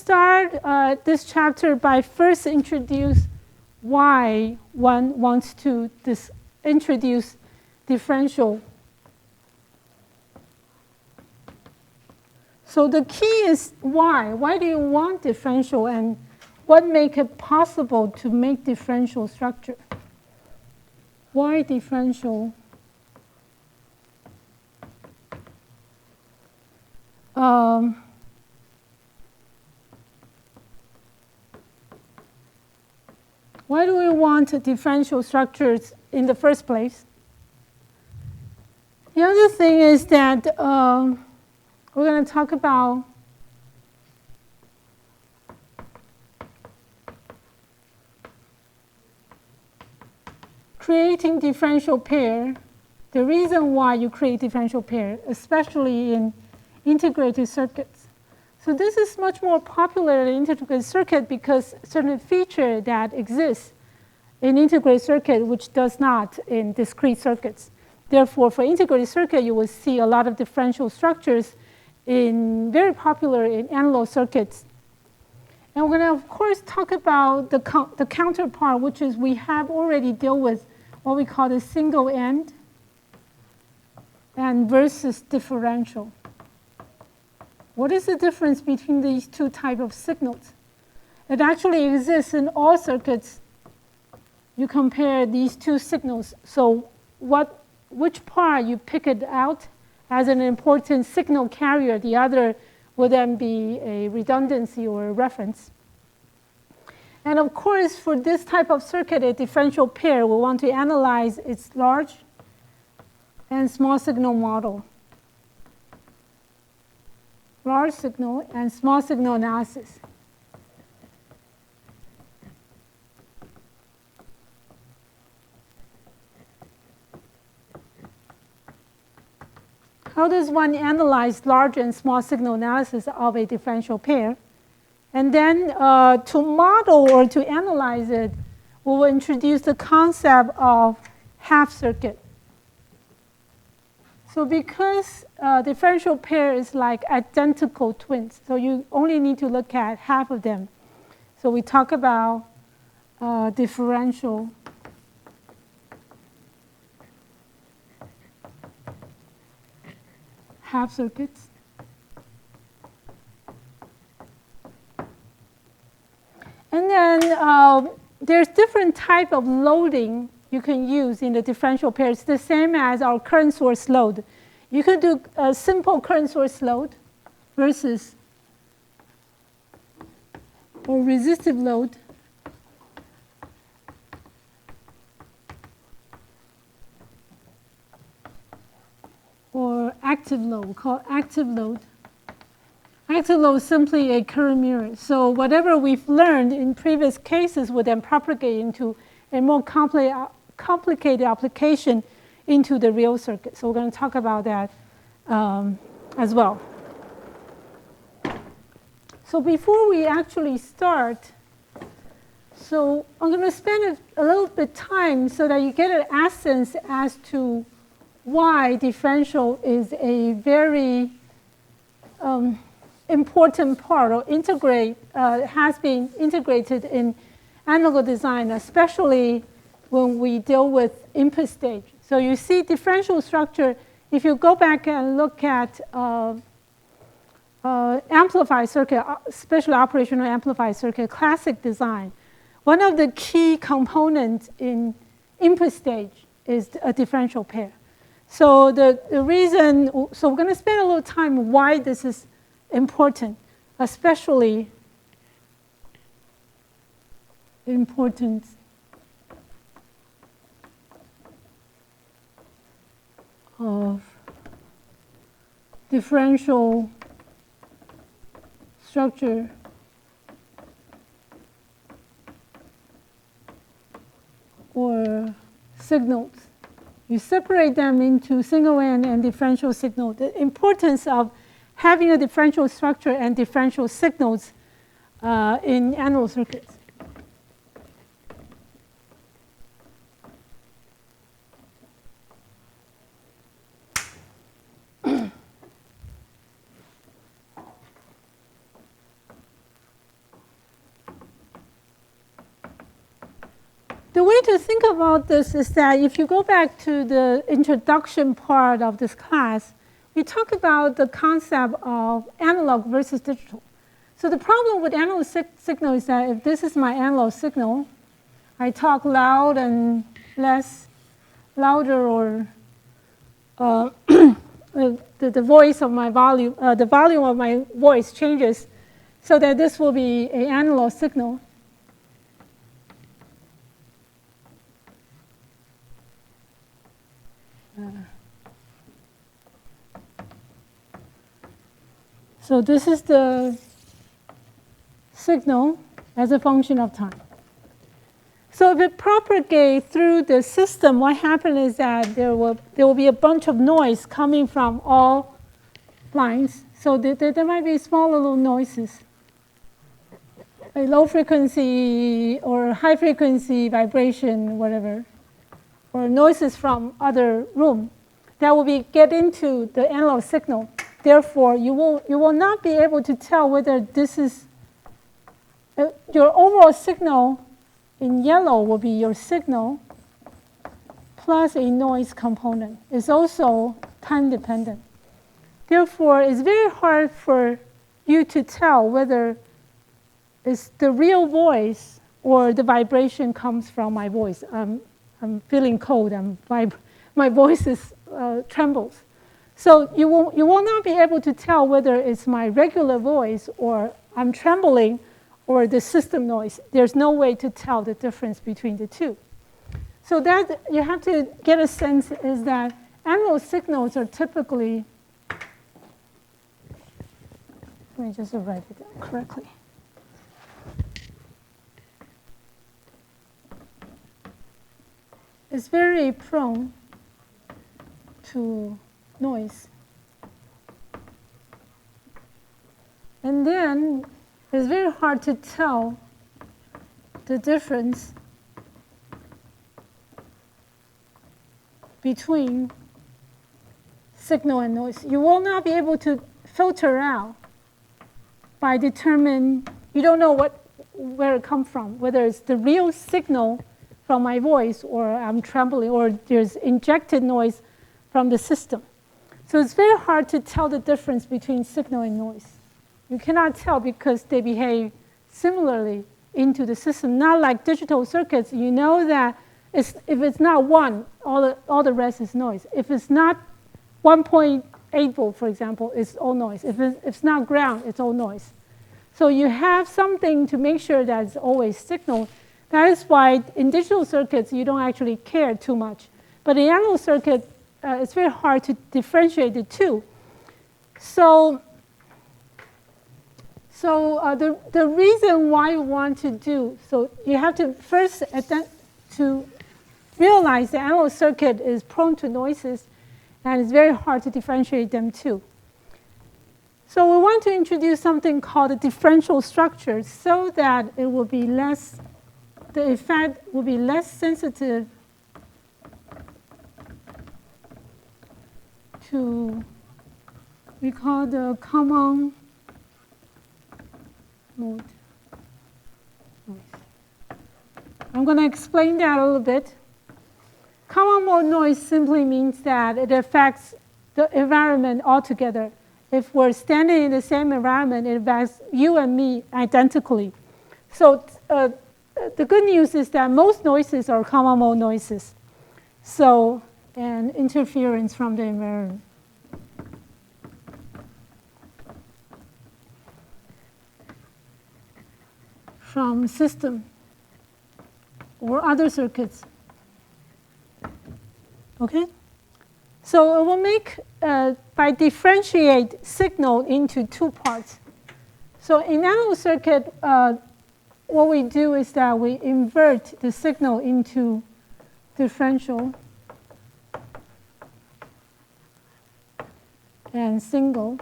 start this chapter by first introduce why one wants to introduce differential. So the key is why. Why do you want differential, and what makes it possible to make differential structure? Why differential? Why do we want differential structures in the first place? The other thing is that we're going to talk about creating differential pair, the reason why you create differential pair, especially in integrated circuits. So this is much more popular in integrated circuit because certain feature that exists in integrated circuit which does not in discrete circuits. Therefore, for integrated circuit, you will see a lot of differential structures very popular in analog circuits. And we're going to, of course, talk about the counterpart, which is we have already dealt with what we call the single end and versus differential. What is the difference between these two types of signals? It actually exists in all circuits. You compare these two signals. So which part you pick it out as an important signal carrier, the other would then be a redundancy or a reference. And of course, for this type of circuit, a differential pair, we want to analyze its large and small signal model. Large signal and small signal analysis. How does one analyze large and small signal analysis of a differential pair? And then to model or to analyze it, we will introduce the concept of half circuit. So because differential pair is like identical twins, so you only need to look at half of them. So we talk about differential half circuits. And then there's different type of loading you can use in the differential pair. It's the same as our current source load. You could do a simple current source load versus or resistive load. Or active load, we call active load. Active load is simply a current mirror. So whatever we've learned in previous cases would then propagate into a more complicated application into the real circuit. So we're going to talk about that as well. So before we actually start, so I'm going to spend a little bit of time so that you get an essence as to why differential is a very important part or has been integrated in analog design, especially when we deal with input stage. So you see differential structure, if you go back and look at amplifier circuit, special operational amplifier circuit, classic design, one of the key components in input stage is a differential pair. So the reason, so we're going to spend a little time why this is important, especially important of differential structure or signals. You separate them into single end and differential signal. The importance of having a differential structure and differential signals in analog circuits. The way to think about this is that if you go back to the introduction part of this class, we talk about the concept of analog versus digital. So the problem with analog signal is that if this is my analog signal, I talk loud and less, louder, or the voice of my volume, the volume of my voice changes, so that this will be an analog signal. So this is the signal as a function of time. So if it propagates through the system, what happens is that there will be a bunch of noise coming from all lines. So there might be small little noises, a low frequency or high frequency vibration, whatever, or noises from other room that will get into the analog signal. Therefore, you will not be able to tell whether this is your overall signal. In yellow will be your signal plus a noise component. It's also time dependent. Therefore, it's very hard for you to tell whether it's the real voice or the vibration comes from my voice. I'm feeling cold. My voice is trembles. So you will not be able to tell whether it's my regular voice or I'm trembling or the system noise. There's no way to tell the difference between the two. So that you have to get a sense is that analog signals are typically, let me just write it down correctly. It's very prone to noise. And then it's very hard to tell the difference between signal and noise. You will not be able to filter out by determining, you don't know where it comes from, whether it's the real signal from my voice or I'm trembling or there's injected noise from the system. So it's very hard to tell the difference between signal and noise. You cannot tell because they behave similarly into the system. Not like digital circuits, you know that if it's not one, all the rest is noise. If it's not 1.8 volt, for example, it's all noise. If it's not ground, it's all noise. So you have something to make sure that it's always signal. That is why in digital circuits, you don't actually care too much. But in analog circuit, it's very hard to differentiate the two. So the reason why you want to do, so you have to first to realize the analog circuit is prone to noises, and it's very hard to differentiate them too. So we want to introduce something called a differential structure so that it will be less, the effect will be less sensitive to, we call the common mode noise. I'm going to explain that a little bit. Common mode noise simply means that it affects the environment altogether. If we're standing in the same environment, it affects you and me identically. So the good news is that most noises are common mode noises. So, and interference from the environment. From system or other circuits. Okay? So it will make, by differentiate signal into two parts. So in analog circuit, what we do is that we invert the signal into differential and single.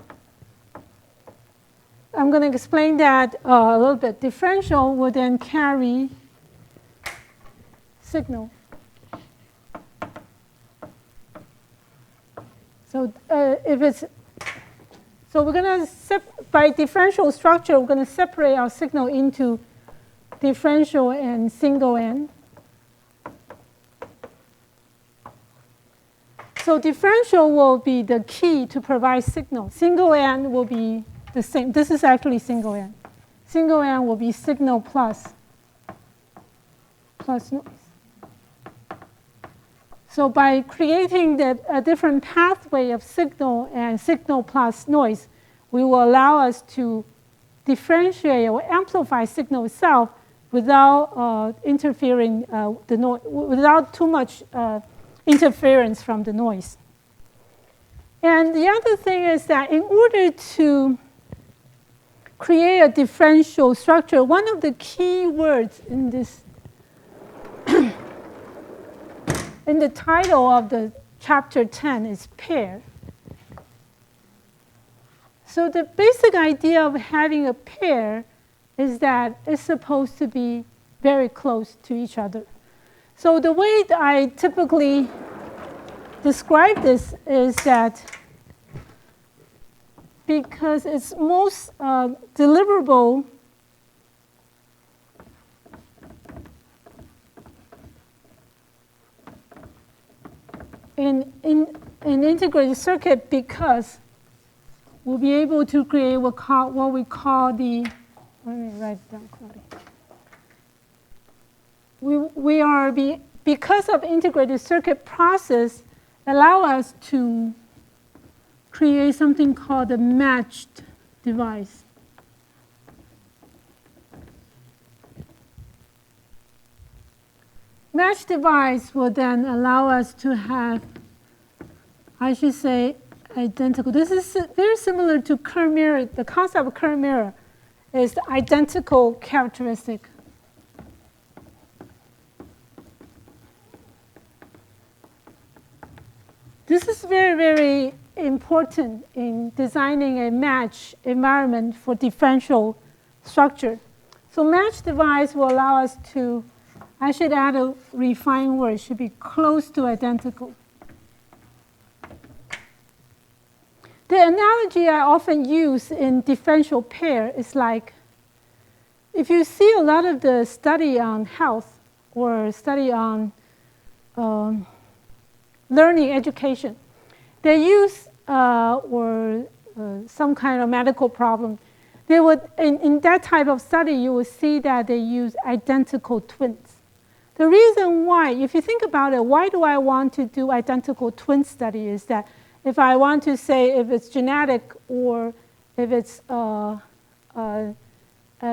I'm going to explain that a little bit. Differential will then carry signal. So so we're going to, by differential structure, we're going to separate our signal into differential and single end. So differential will be the key to provide signal. Single end will be the same. This is actually single end. Single end will be signal plus noise. So by creating a different pathway of signal and signal plus noise, we will allow us to differentiate or amplify signal itself without interfering the noise, without too much interference from the noise. And the other thing is that in order to create a differential structure, one of the key words in this in the title of the chapter 10 is pair. So the basic idea of having a pair is that it's supposed to be very close to each other. So the way that I typically describe this is that because it's most deliverable in integrated circuit, because we'll be able to create what we call the, let me write it down quickly. Because of integrated circuit process, allow us to create something called a matched device. Matched device will then allow us to have, I should say, identical. This is very similar to current mirror. The concept of current mirror is the identical characteristic. This is very, very important in designing a match environment for differential structure. So matched device will allow us to, I should add a refined word, should be close to identical. The analogy I often use in differential pair is like, if you see a lot of the study on health or study on learning education, they use some kind of medical problem. They would, in that type of study, you will see that they use identical twins. The reason why, if you think about it, why do I want to do identical twin study is that if I want to say if it's genetic or if it's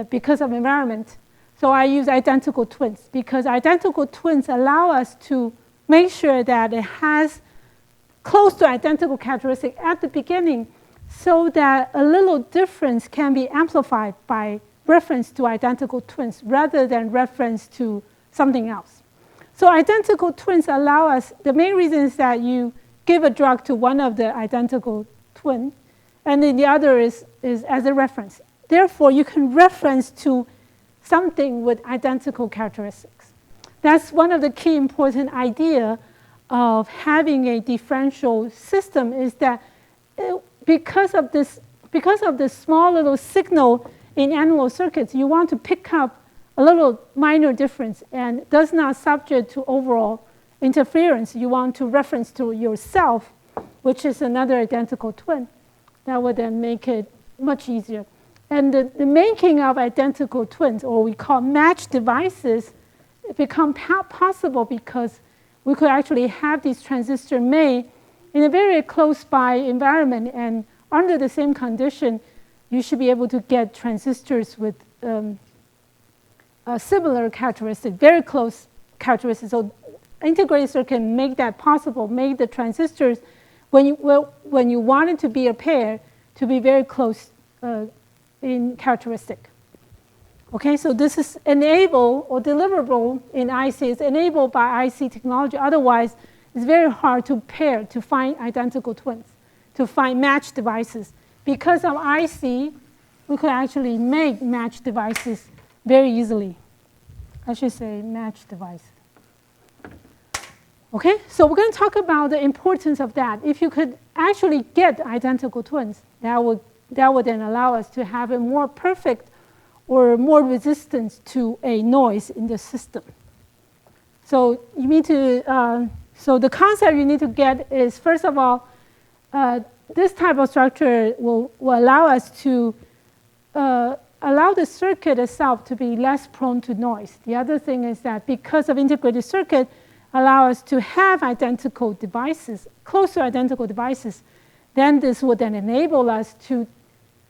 because of environment, so I use identical twins, because identical twins allow us to make sure that it has close to identical characteristic at the beginning, so that a little difference can be amplified by reference to identical twins rather than reference to something else. So identical twins allow us, the main reason is that you give a drug to one of the identical twin, and then the other is as a reference. Therefore, you can reference to something with identical characteristics. That's one of the key important idea of having a differential system, is that because of this small little signal in analog circuits, you want to pick up a little minor difference and does not subject to overall interference. You want to reference to yourself, which is another identical twin. That would then make it much easier. And the making of identical twins, or we call matched devices, become possible because we could actually have these transistors made in a very close by environment, and under the same condition, you should be able to get transistors with a similar characteristic, very close characteristics. So integrated circuit can make that possible, make the transistors, when you want it to be a pair, to be very close in characteristic. Okay, so this is enabled or deliverable in IC. It's enabled by IC technology. Otherwise, it's very hard to pair, to find identical twins, to find matched devices. Because of IC, we could actually make matched devices very easily. I should say matched device. Okay, so we're going to talk about the importance of that. If you could actually get identical twins, that would then allow us to have a more perfect or more resistance to a noise in the system. So you need to So the concept you need to get is, first of all, this type of structure will allow us to allow the circuit itself to be less prone to noise. The other thing is that because of integrated circuit, allow us to have identical devices, close to identical devices, then this would then enable us to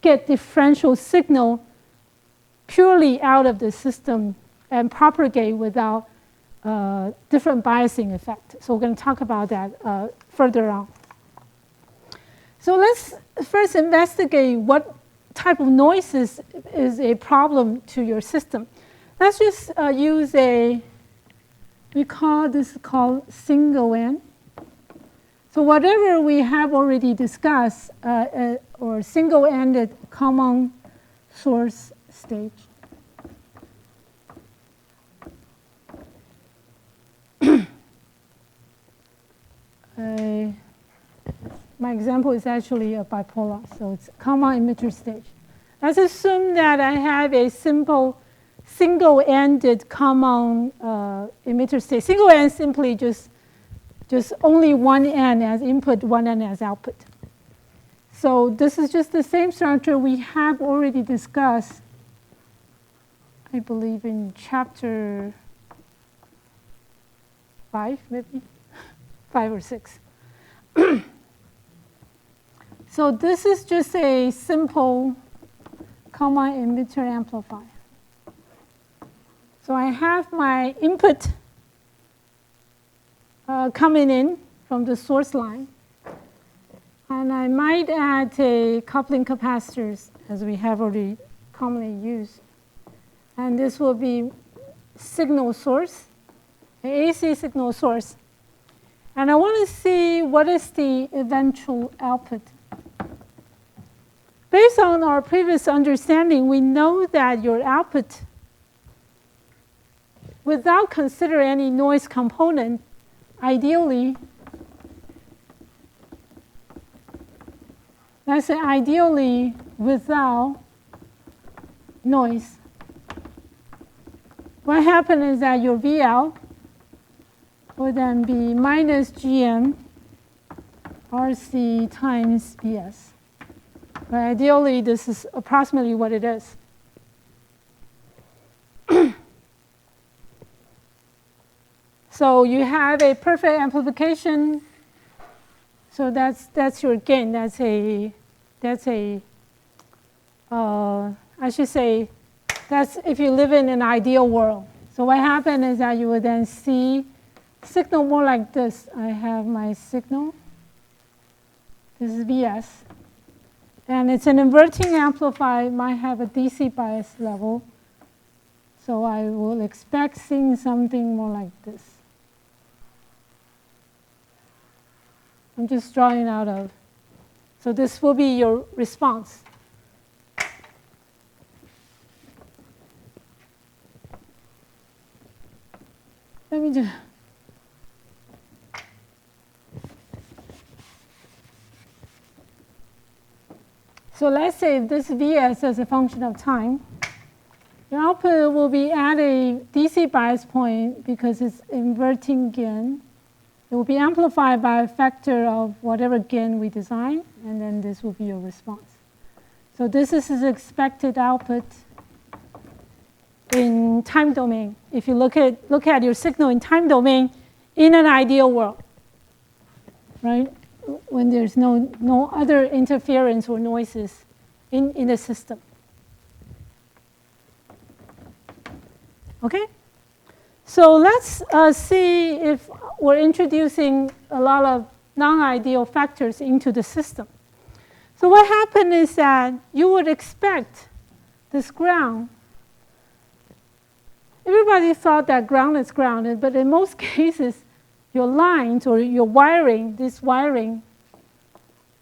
get differential signal purely out of the system and propagate without different biasing effect. So we're going to talk about that further on. So let's first investigate what type of noises is a problem to your system. Let's just use this is called single end. So whatever we have already discussed, or single-ended common source stage. My example is actually a bipolar, so it's common emitter stage. Let's assume that I have a simple single-ended common emitter stage. Single end simply just only one end as input, one end as output. So this is just the same structure we have already discussed, I believe in chapter 5, maybe 5 or 6. So this is just a simple common emitter amplifier. So I have my input coming in from the source line. And I might add a coupling capacitors, as we have already commonly used. And this will be signal source, an AC signal source. And I want to see what is the eventual output. Based on our previous understanding, we know that your output, without considering any noise component, ideally, let's say ideally without noise. What happens is that your VL would then be minus GM RC times BS. But ideally, this is approximately what it is. So you have a perfect amplification. So that's your gain. I should say, that's if you live in an ideal world. So what happens is that you would then see signal more like this. I have my signal. This is VS. And it's an inverting amplifier. It might have a DC bias level. So I will expect seeing something more like this. I'm just drawing out of. So this will be your response. Let me just. So let's say this Vs as a function of time. Your output will be at a DC bias point because it's inverting gain. It will be amplified by a factor of whatever gain we design, and then this will be your response. So this is the expected output in time domain. If you look at your signal in time domain in an ideal world, right? When there's no other interference or noises in the system. Okay? So let's see if we're introducing a lot of non-ideal factors into the system. So what happened is that you would expect this ground. Everybody thought that ground is grounded, but in most cases, your lines or your wiring, this wiring,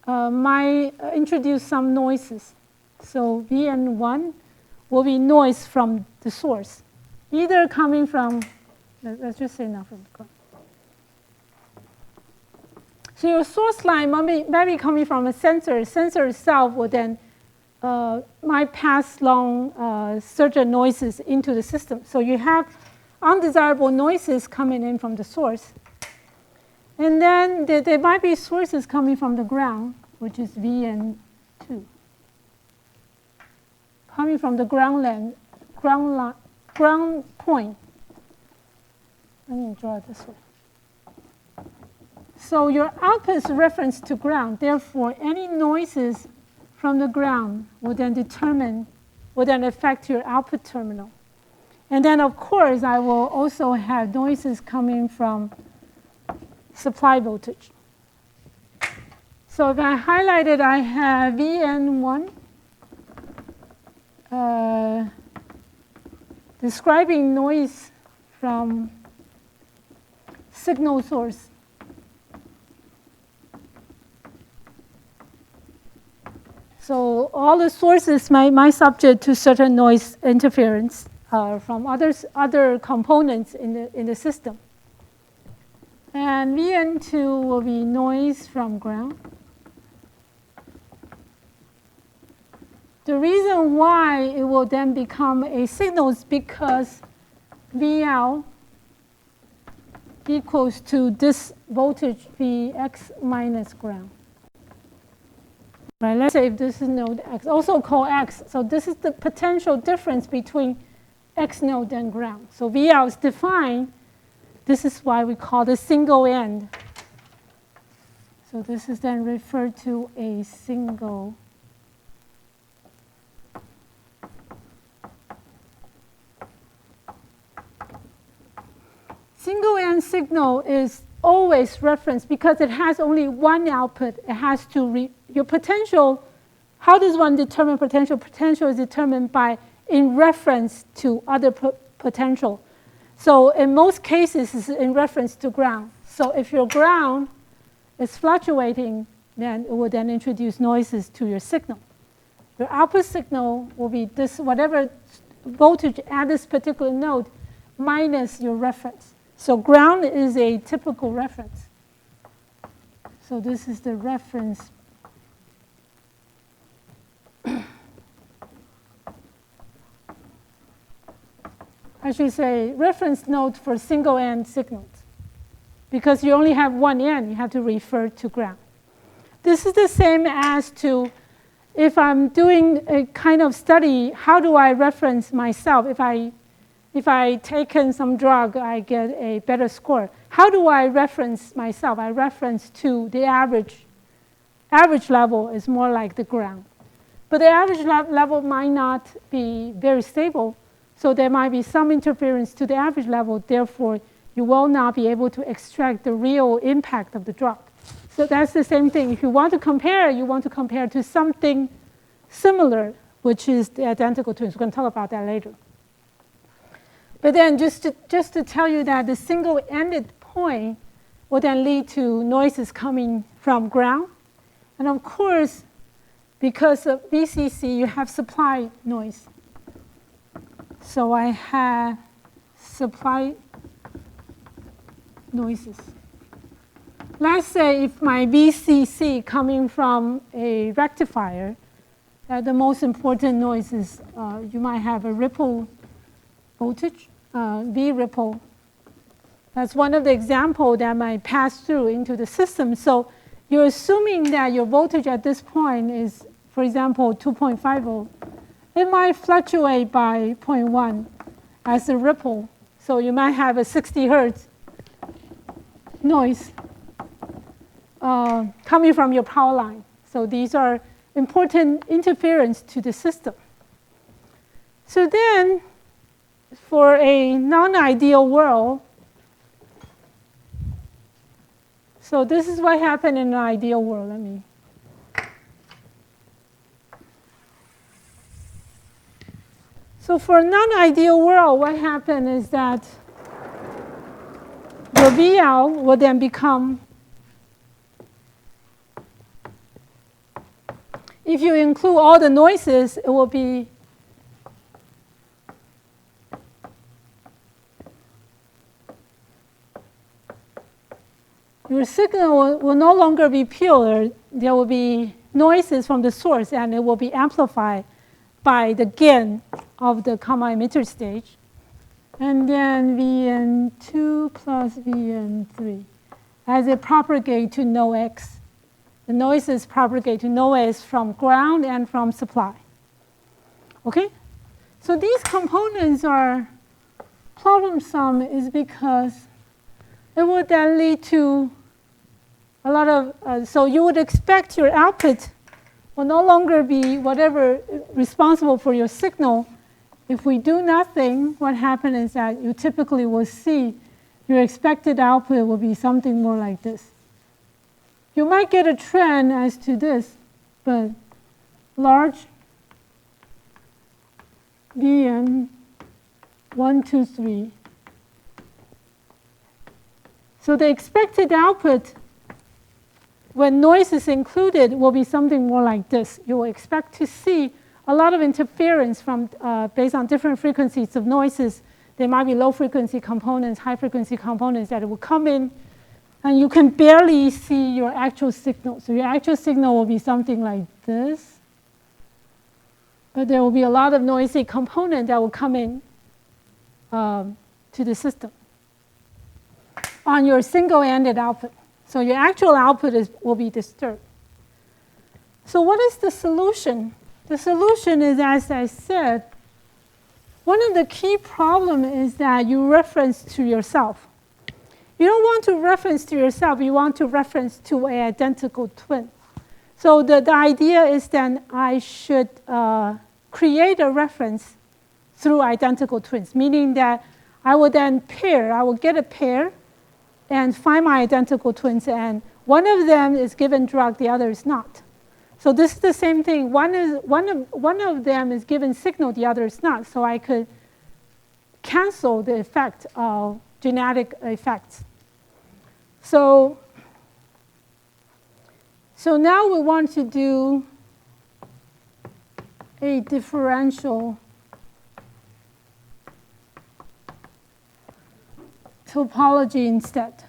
might introduce some noises. So VN1 will be noise from the source, either coming from, let's just say not from the ground. So your source line might be coming from a sensor. The sensor itself will then might pass along certain noises into the system. So you have undesirable noises coming in from the source. And then there might be sources coming from the ground, which is Vn2. Coming from the ground point. Let me draw it this way. So your output is referenced to ground. Therefore, any noises from the ground will then affect your output terminal. And then, of course, I will also have noises coming from supply voltage. So if I highlight it, I have Vn1 describing noise from signal source. So all the sources might subject to certain noise interference from other components in the system. And Vn2 will be noise from ground. The reason why it will then become a signal is because Vout equals to this voltage Vx minus ground. Right, let's say if this is node X, also called X. So this is the potential difference between X node and ground. So Vout is defined. This is why we call the single end. So this is then referred to a single end signal is always referenced because it has only one output. It has to your potential. How does one determine potential? Potential is determined by in reference to other potential. So in most cases, it's in reference to ground. So if your ground is fluctuating, then it will then introduce noises to your signal. Your output signal will be this whatever voltage at this particular node minus your reference. So ground is a typical reference. So this is the reference. I should say reference node for single end signals. Because you only have one end, you have to refer to ground. This is the same as to if I'm doing a kind of study, how do I reference myself? If I taken some drug, I get a better score. How do I reference myself? I reference to the average. Average level is more like the ground. But the average level might not be very stable. So there might be some interference to the average level. Therefore, you will not be able to extract the real impact of the drug. So that's the same thing. If you want to compare, you want to compare to something similar, which is the identical twins. We're going to talk about that later. But then just to tell you that the single-ended point will then lead to noises coming from ground. And of course, because of VCC, you have supply noise. So I have supply noises. Let's say if my VCC coming from a rectifier, the most important noises, you might have a ripple voltage, V ripple. That's one of the examples that might pass through into the system. So you're assuming that your voltage at this point is, for example, 2.5 volt. It might fluctuate by 0.1 as a ripple. So you might have a 60 hertz noise coming from your power line. So these are important interference to the system. So then, for a non-ideal world, so this is what happened in an ideal world. So for a non-ideal world, what happened is that your VL will then become, if you include all the noises, it will be your signal will no longer be pure. There will be noises from the source, and it will be amplified by the gain of the common emitter stage. And then Vn2 plus Vn3. as it propagates to no x. The noises propagate to no x from ground and from supply. Okay? So these components are problemsome is because it would then lead to a lot of, so you would expect your output will no longer be whatever responsible for your signal. If we do nothing, what happens is that you typically will see your expected output will be something more like this. You might get a trend as to this, but large Bn 1, 2, 3. So the expected output, when noise is included, will be something more like this. You will expect to see a lot of interference from, based on different frequencies of noises. There might be low frequency components, high frequency components that will come in, and you can barely see your actual signal. So your actual signal will be something like this. But there will be a lot of noisy component that will come in to the system on your single-ended output. So your actual output will be disturbed. So what is the solution? The solution is, as I said, one of the key problems is that you reference to yourself. You don't want to reference to yourself. You want to reference to an identical twin. So the idea is then I should create a reference through identical twins, meaning that I will then pair. I will get a pair and find my identical twins. And one of them is given drug, the other is not. So this is the same thing. One of them is given signal, the other is not. So I could cancel the effect of genetic effects. So now we want to do a differential topology instead.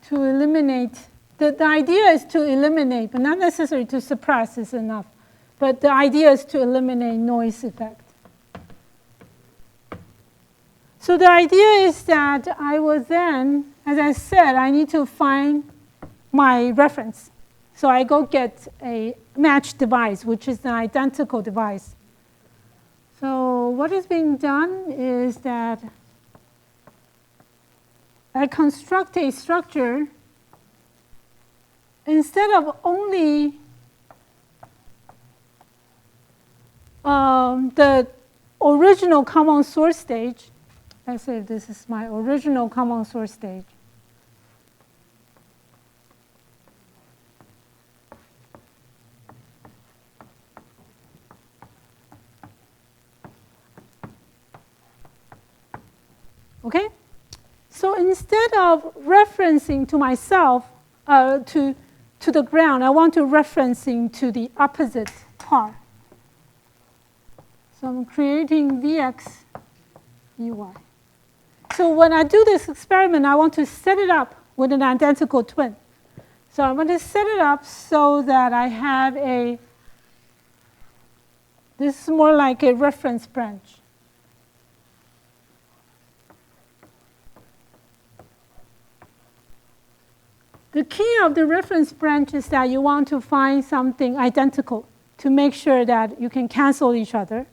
To eliminate, the idea is to eliminate, but not necessarily to suppress is enough. But the idea is to eliminate noise effect. So the idea is that I will then, as I said, I need to find my reference. So I go get a matched device, which is an identical device. So what is being done is that I construct a structure instead of only the original common source stage. Let's say this is my original common source stage. Okay? So instead of referencing to myself, to the ground, I want to referencing to the opposite part. So I'm creating Vx, Ey. So when I do this experiment, I want to set it up with an identical twin. So I'm going to set it up so that I have this is more like a reference branch. The key of the reference branch is that you want to find something identical to make sure that you can cancel each other.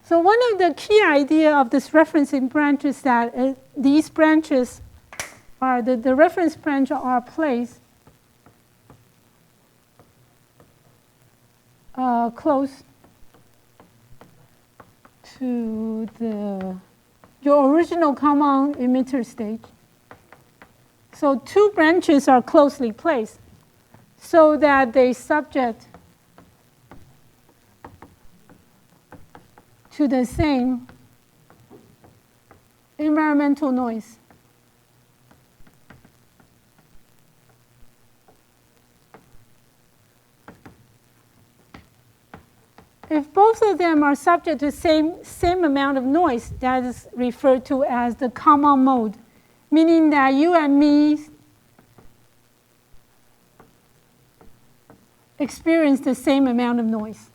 So one of the key idea of this referencing branch is that these branches are, the reference branch are placed close to your original common emitter stage. So two branches are closely placed so that they subject to the same environmental noise. If both of them are subject to the same amount of noise, that is referred to as the common mode, meaning that you and me experience the same amount of noise.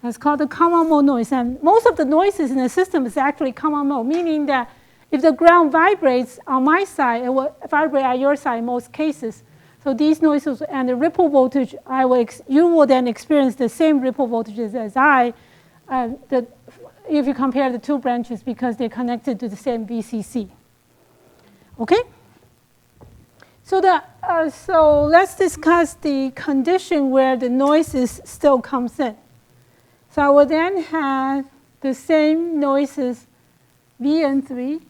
That's called the common mode noise. And most of the noises in the system is actually common mode, meaning that if the ground vibrates on my side, it will vibrate at your side in most cases. So these noises and the ripple voltage, you will then experience the same ripple voltages as I, if you compare the two branches, because they're connected to the same VCC. Okay? So let's discuss the condition where the noises still comes in. So I will then have the same noises Vn3.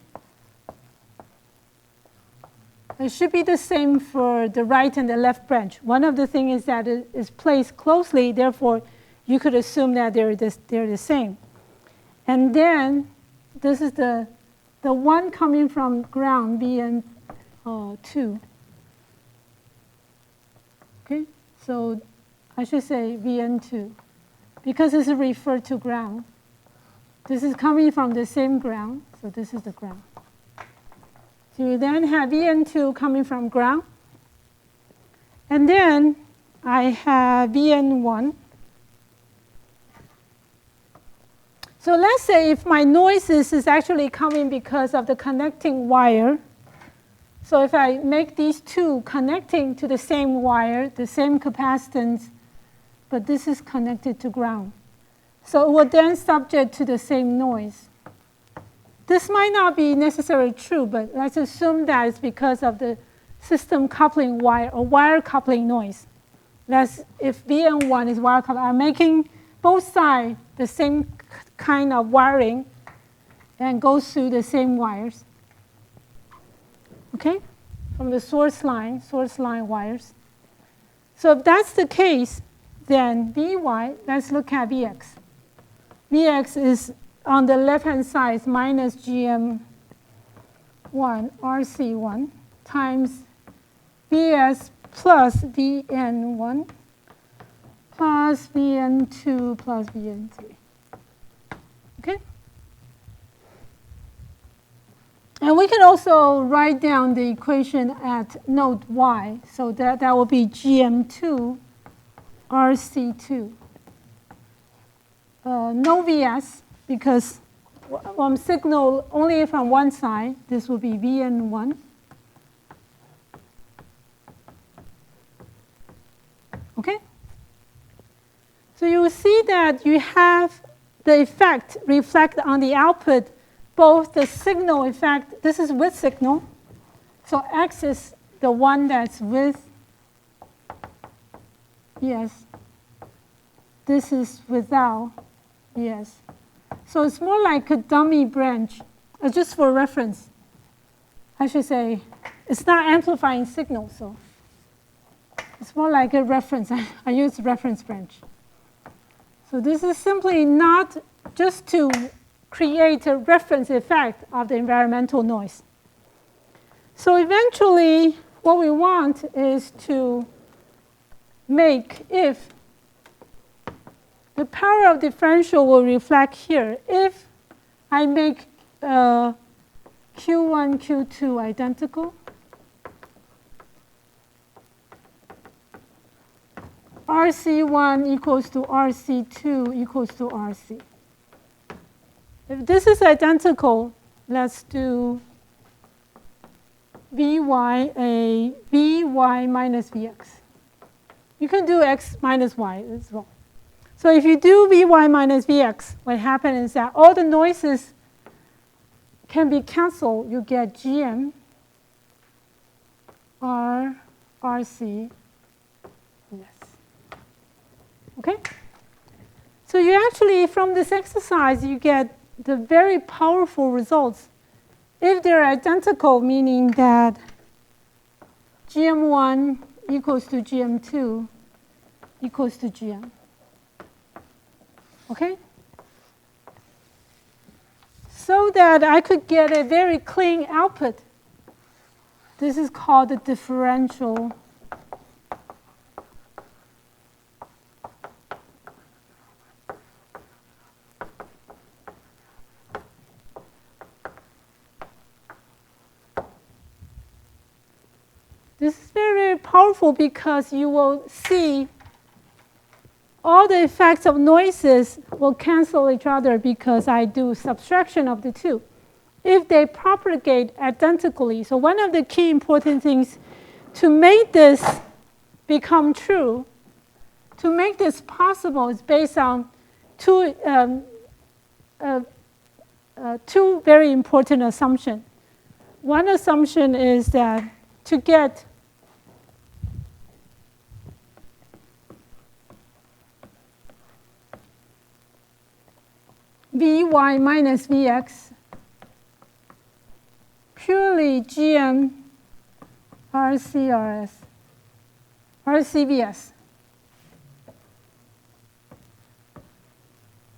It should be the same for the right and the left branch. One of the things is that it is placed closely, therefore you could assume that they're the same. And then this is the one coming from ground, Vn2. Okay, so I should say Vn2 because this is referred to ground. This is coming from the same ground, so this is the ground. So you then have Vn2 coming from ground. And then I have Vn1. So let's say if my noises is actually coming because of the connecting wire. So if I make these two connecting to the same wire, the same capacitance, but this is connected to ground. So it will then subject to the same noise. This might not be necessarily true, but let's assume that it's because of the system coupling wire or wire coupling noise. That's if Vn1 is wire coupling. I'm making both sides the same kind of wiring and goes through the same wires. Okay? From the source line wires. So if that's the case, then Vy, let's look at Vx. Vx is on the left-hand side is minus Gm1 Rc1 times Vs plus Vn1 plus Vn2 plus Vn3. Okay? And we can also write down the equation at node y. So that will be Gm2 Rc2. No Vs, because I'm signal only from one side. This will be Vn1. Okay? So you will see that you have the effect reflect on the output, both the signal effect, this is with signal. So X is the one that's with, yes. This is without, yes. So it's more like a dummy branch, just for reference. I should say, it's not amplifying signal, so it's more like a reference. I use reference branch. So this is simply not just to create a reference effect of the environmental noise. So eventually, what we want is to make if the power of differential will reflect here. If I make Q1, Q2 identical, RC1 equals to RC2 equals to RC. If this is identical, let's do Vy minus Vx. You can do X minus Y as well. So if you do Vy minus Vx, what happens is that all the noises can be canceled. You get Gm, R, Rc, yes. Okay? So you actually, from this exercise, you get the very powerful results. If they're identical, meaning that Gm1 equals to Gm2 equals to Gm. Okay? So that I could get a very clean output. This is called the differential. This is very, very powerful because you will see all the effects of noises will cancel each other because I do subtraction of the two. If they propagate identically, so one of the key important things to make this become true, to make this possible, is based on two very important assumptions. One assumption is that to get Vy minus Vx purely Gm RCRS, RCVS.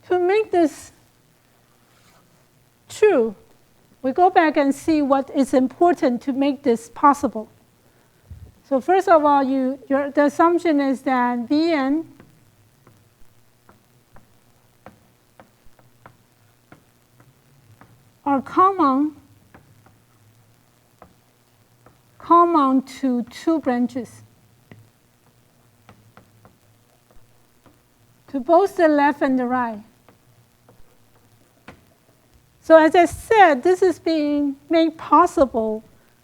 To make this true, we go back and see what is important to make this possible. So first of all, the assumption is that Vn are common to two branches, to both the left and the right. So as I said, this is being made possible.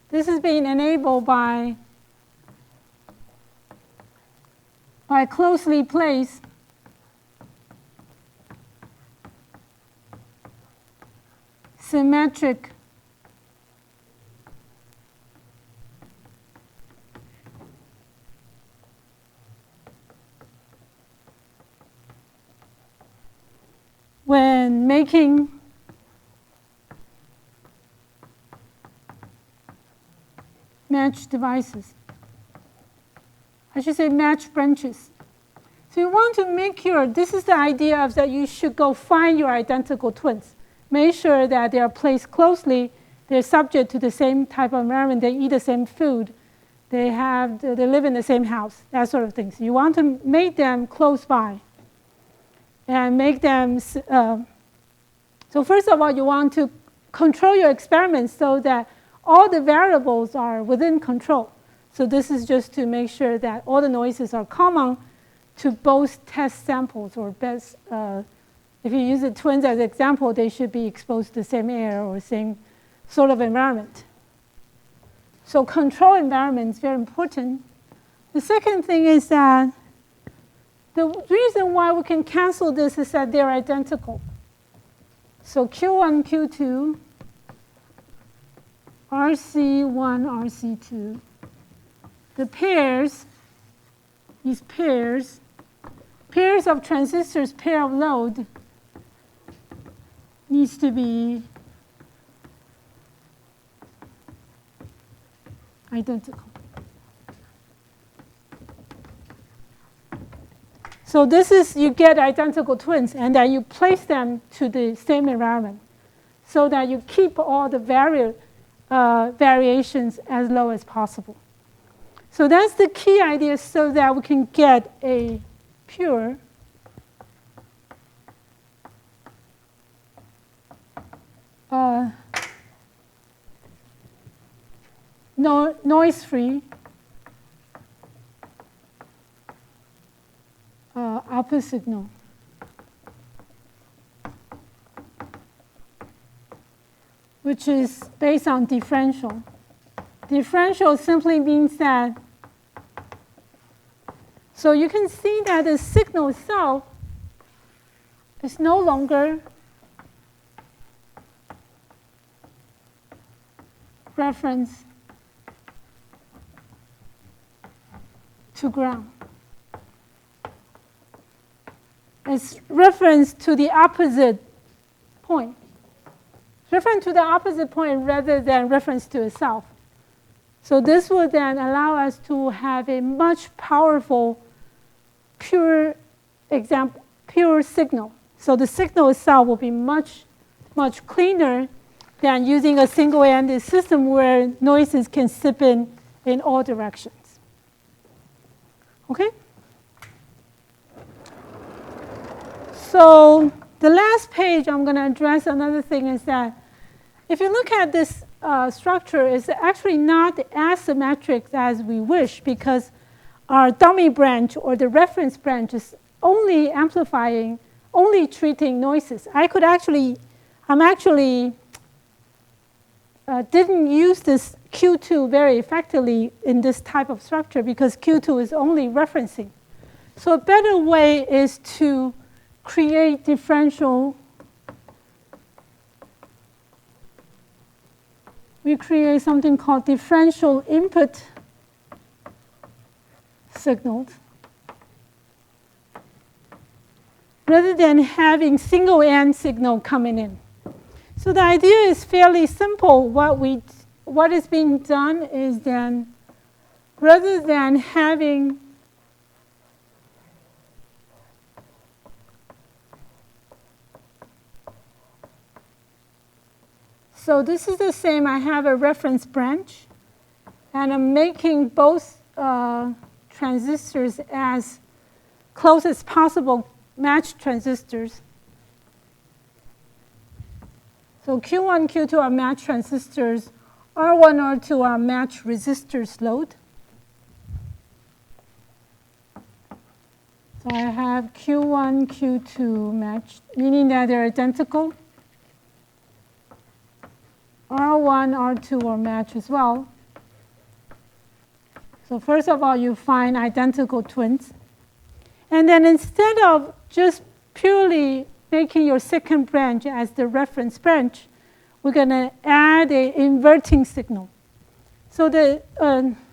This is being enabled by closely placed symmetric when making match devices. I should say match branches. So you want to make your, this is the idea of that you should go find your identical twins. Make sure that they are placed closely, they're subject to the same type of environment, they eat the same food, they live in the same house, that sort of thing. So you want to make them close by and make them, so first of all, you want to control your experiments so that all the variables are within control. So this is just to make sure that all the noises are common to both test samples, or best, if you use the twins as an example, they should be exposed to the same air or same sort of environment. So control environment is very important. The second thing is that the reason why we can cancel this is that they're identical. So Q1, Q2, RC1, RC2. The pairs, these pairs of transistors, pair of load, needs to be identical. So this is, you get identical twins, and then you place them to the same environment so that you keep all the variations as low as possible. So that's the key idea, so that we can get a pure noise-free output signal. Which is based on differential. Differential simply means that, so you can see that the signal itself is no longer reference to ground. It's reference to the opposite point. Reference to the opposite point rather than reference to itself. So this will then allow us to have a much powerful, pure signal. So the signal itself will be much, much cleaner than using a single-ended system where noises can sip in all directions. Okay? So the last page, I'm going to address another thing, is that if you look at this structure, it's actually not as symmetric as we wish, because our dummy branch or the reference branch is only amplifying, only treating noises. Didn't use this Q2 very effectively in this type of structure because Q2 is only referencing. So a better way is to create differential. We create something called differential input signals rather than having single end signal coming in. So the idea is fairly simple. What is being done is then, rather than having so this is the same. I have a reference branch, and I'm making both transistors as close as possible matched transistors. So Q1, Q2 are matched transistors. R1, R2 are matched resistors load. So I have Q1, Q2 matched, meaning that they're identical. R1, R2 are matched as well. So first of all, you find identical twins. And then instead of just purely making your second branch as the reference branch, we're going to add an inverting signal. So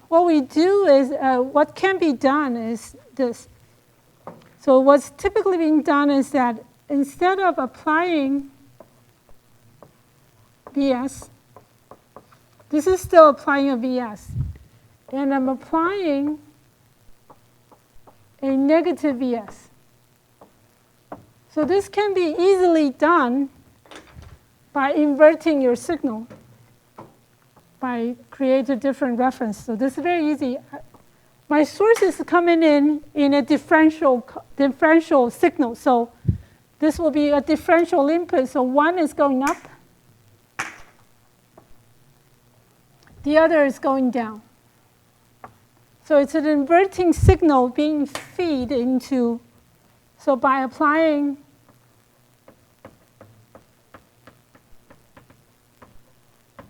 what we do is, what can be done is this. So what's typically being done is that instead of applying Vs, this is still applying a Vs. And I'm applying a negative Vs. So this can be easily done by inverting your signal, by create a different reference. So this is very easy. My source is coming in a differential signal. So this will be a differential input. So one is going up. The other is going down. So it's an inverting signal being fed into, so by applying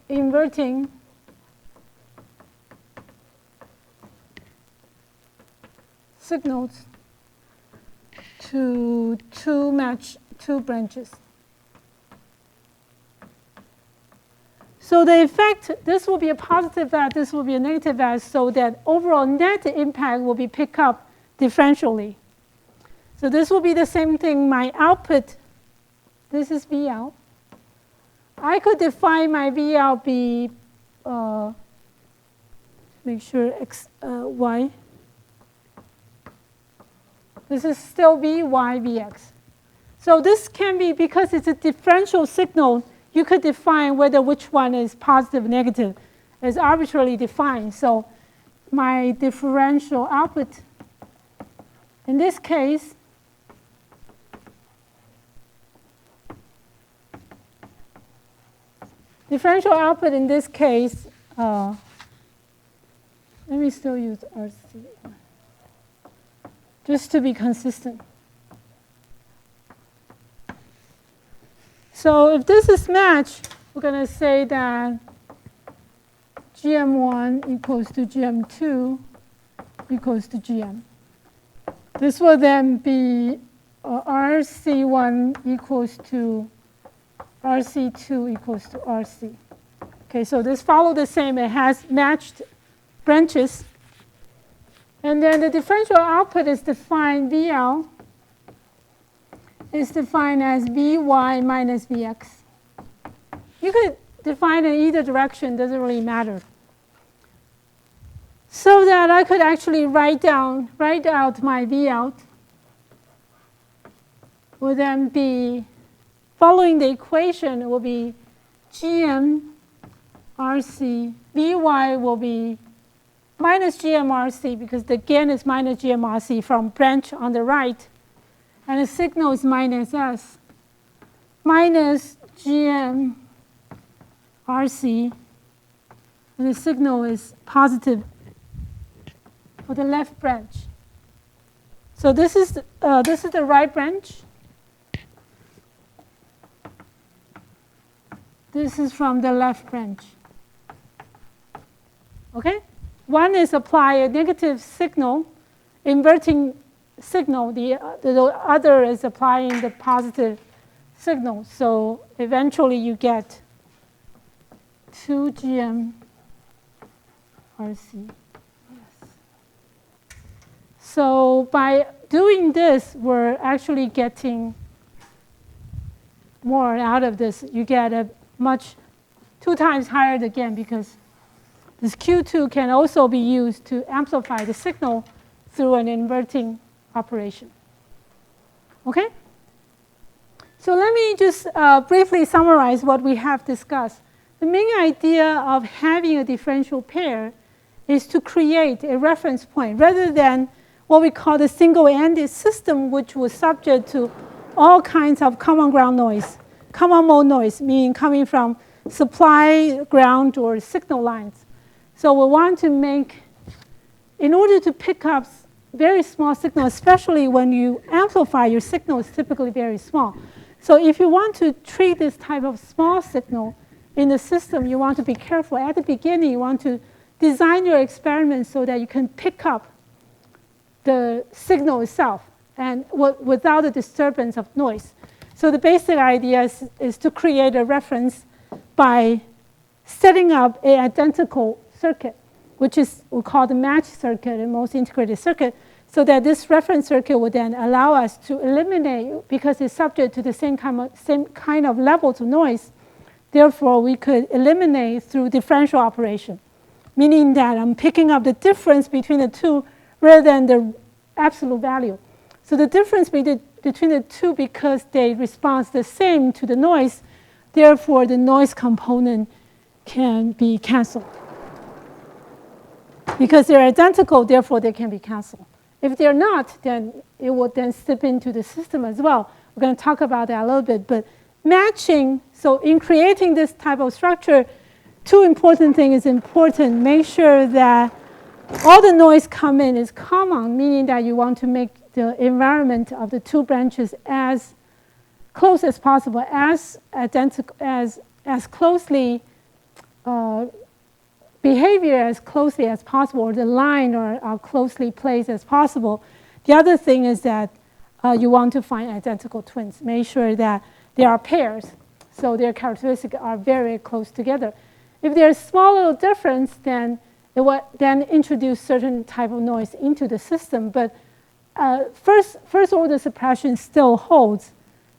inverting signals to two branches. So the effect, this will be a positive edge, this will be a negative edge, so that overall net impact will be picked up differentially. So this will be the same thing. My output, this is V out. I could define my V out be, make sure X, Y. This is still V, Y, Vx. So this can be, because it's a differential signal, you could define whether which one is positive or negative. It's arbitrarily defined. So my differential output, in this case, differential output in this case, let me still use RC, just to be consistent. So if this is matched, we're going to say that GM1 equals to GM2 equals to GM. This will then be RC1 equals to RC2 equals to RC. Okay, so this follows the same. It has matched branches. And then the differential output is defined, VL is defined as Vy minus Vx. You could define in either direction, doesn't really matter. So that I could actually write out my V out will then be, following the equation, it will be GM RC. Vy will be minus GM RC because the gain is minus GM RC from branch on the right. And the signal is minus S minus GM RC. And the signal is positive for the left branch. So this is the right branch. This is from the left branch. Okay? One is apply a negative signal, inverting signal. The other is applying the positive signal. So eventually you get 2GM RC. Yes. So by doing this, we're actually getting more out of this. You get a much 2 times higher again, because this Q2 can also be used to amplify the signal through an inverting operation. Okay? So let me just briefly summarize what we have discussed. The main idea of having a differential pair is to create a reference point rather than what we call the single-ended system, which was subject to all kinds of common ground noise, common mode noise, meaning coming from supply, ground, or signal lines. So we want to make, in order to pick up very small signal, especially when you amplify, your signal is typically very small. So if you want to treat this type of small signal in the system, you want to be careful. At the beginning, you want to design your experiment so that you can pick up the signal itself and without the disturbance of noise. So the basic idea is to create a reference by setting up an identical circuit, which is we call the match circuit in most integrated circuit, so that this reference circuit would then allow us to eliminate, because it's subject to the same kind of levels of noise. Therefore, we could eliminate through differential operation, meaning that I'm picking up the difference between the two rather than the absolute value. So the difference between the two, because they respond the same to the noise, therefore the noise component can be canceled. Because they're identical, therefore they can be canceled. If they're not, then it will then slip into the system as well. We're going to talk about that a little bit. But matching, so in creating this type of structure, 2 important things is important. Make sure that all the noise come in is common, meaning that you want to make the environment of the 2 branches as close as possible, as identical, as closely behavior as closely as possible, or the line are closely placed as possible. The other thing is that you want to find identical twins. Make sure that they are pairs, so their characteristics are very close together. If there's small little difference, then it will then introduce certain type of noise into the system. But first order suppression still holds,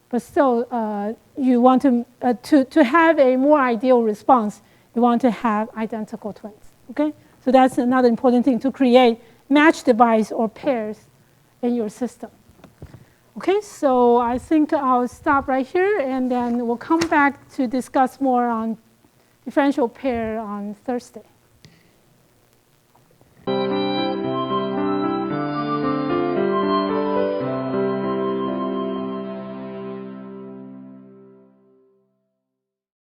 but still you want to have a more ideal response. You want to have identical twins, okay? So that's another important thing, to create match device or pairs in your system. Okay, so I think I'll stop right here, and then we'll come back to discuss more on differential pair on Thursday.